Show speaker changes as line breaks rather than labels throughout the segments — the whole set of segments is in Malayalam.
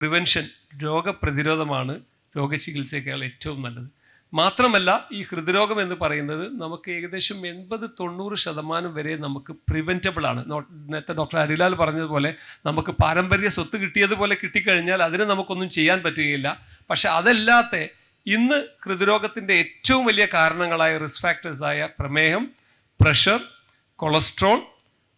പ്രിവെൻഷൻ, രോഗപ്രതിരോധമാണ് രോഗചികിത്സയേക്കാൾ ഏറ്റവും നല്ലത്. മാത്രമല്ല, ഈ ഹൃദ്രോഗം എന്ന് പറയുന്നത് നമുക്ക് ഏകദേശം 80-90% വരെ നമുക്ക് പ്രിവെൻറ്റബിൾ ആണ്. നേരത്തെ ഡോക്ടർ ഹരിലാൽ പറഞ്ഞതുപോലെ നമുക്ക് പാരമ്പര്യ സ്വത്ത് കിട്ടിയതുപോലെ കിട്ടിക്കഴിഞ്ഞാൽ അതിന് നമുക്കൊന്നും ചെയ്യാൻ പറ്റുകയില്ല. പക്ഷെ അതല്ലാത്ത ഇന്ന് ഹൃദ്രോഗത്തിൻ്റെ ഏറ്റവും വലിയ കാരണങ്ങളായ റിസ്ക് ഫാക്ടേഴ്സായ പ്രമേഹം, പ്രഷർ, കൊളസ്ട്രോൾ,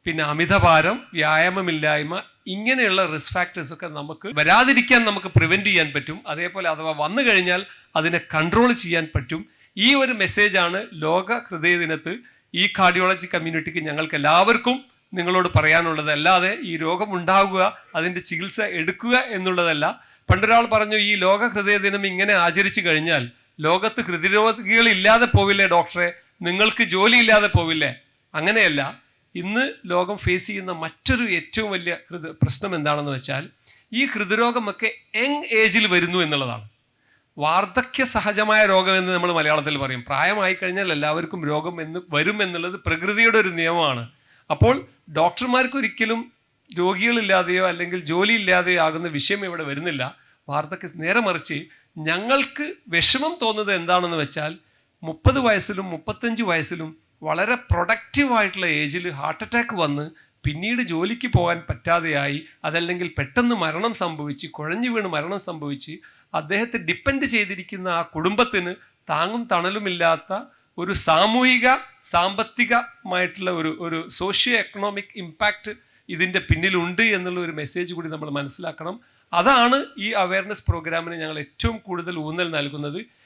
പിന്നെ അമിതഭാരം, വ്യായാമമില്ലായ്മ, ഇങ്ങനെയുള്ള റിസ്ക് ഫാക്ടേഴ്സൊക്കെ നമുക്ക് വരാതിരിക്കാൻ നമുക്ക് പ്രിവെൻറ്റ് ചെയ്യാൻ പറ്റും. അതേപോലെ അഥവാ വന്നു കഴിഞ്ഞാൽ അതിനെ കൺട്രോൾ ചെയ്യാൻ പറ്റും. ഈ ഒരു മെസ്സേജാണ് ലോക ഹൃദയ ദിനത്ത് ഈ കാർഡിയോളജി കമ്മ്യൂണിറ്റിക്ക് ഞങ്ങൾക്ക് എല്ലാവർക്കും നിങ്ങളോട് പറയാനുള്ളത്. അല്ലാതെ ഈ രോഗം ഉണ്ടാകുക, അതിൻ്റെ ചികിത്സ എടുക്കുക എന്നുള്ളതല്ല. പണ്ടൊരാൾ പറഞ്ഞു, ഈ ലോക ഹൃദയ ദിനം ഇങ്ങനെ ആചരിച്ചു കഴിഞ്ഞാൽ ലോകത്ത് ഹൃദ്രോഗികൾ ഇല്ലാതെ പോവില്ലേ ഡോക്ടറെ, നിങ്ങൾക്ക് ജോലി ഇല്ലാതെ പോവില്ലേ? അങ്ങനെയല്ല. ഇന്ന് ലോകം ഫേസ് ചെയ്യുന്ന മറ്റൊരു ഏറ്റവും വലിയ പ്രശ്നം എന്താണെന്ന് വെച്ചാൽ ഈ ഹൃദ്രോഗമൊക്കെ യങ് ഏജിൽ വരുന്നു എന്നുള്ളതാണ്. വാർദ്ധക്യ സഹജമായ രോഗം എന്ന് നമ്മൾ മലയാളത്തിൽ പറയും. പ്രായമായി കഴിഞ്ഞാൽ എല്ലാവർക്കും രോഗം വരും എന്നുള്ളത് പ്രകൃതിയുടെ ഒരു നിയമമാണ്. അപ്പോൾ ഡോക്ടർമാർക്ക് ഒരിക്കലും രോഗികളില്ലാതെയോ അല്ലെങ്കിൽ ജോലി ഇല്ലാതെയോ ആകുന്ന വിഷയം ഇവിടെ വരുന്നില്ല. നേരെ മറിച്ച് ഞങ്ങൾക്ക് വിഷമം തോന്നുന്നത് എന്താണെന്ന് വെച്ചാൽ 30 വയസ്സിലും 35 വയസ്സിലും വളരെ പ്രൊഡക്റ്റീവായിട്ടുള്ള ഏജിൽ ഹാർട്ട് അറ്റാക്ക് വന്ന് പിന്നീട് ജോലിക്ക് പോകാൻ പറ്റാതെയായി, അതല്ലെങ്കിൽ പെട്ടെന്ന് മരണം സംഭവിച്ച്, കുഴഞ്ഞു വീണ് മരണം സംഭവിച്ച് അദ്ദേഹത്തെ ഡിപ്പെൻഡ് ചെയ്തിരിക്കുന്ന ആ കുടുംബത്തിന് താങ്ങും തണലുമില്ലാത്ത ഒരു സാമ്പത്തികമായിട്ടുള്ള ഒരു സോഷ്യോ എക്കണോമിക് ഇമ്പാക്റ്റ് ഇതിൻ്റെ പിന്നിലുണ്ട് എന്നുള്ള ഒരു മെസ്സേജ് കൂടി നമ്മൾ മനസ്സിലാക്കണം. അതാണ് ഈ അവയർനെസ് പ്രോഗ്രാമിന് ഞങ്ങൾ ഏറ്റവും കൂടുതൽ ഊന്നൽ നൽകുന്നത്.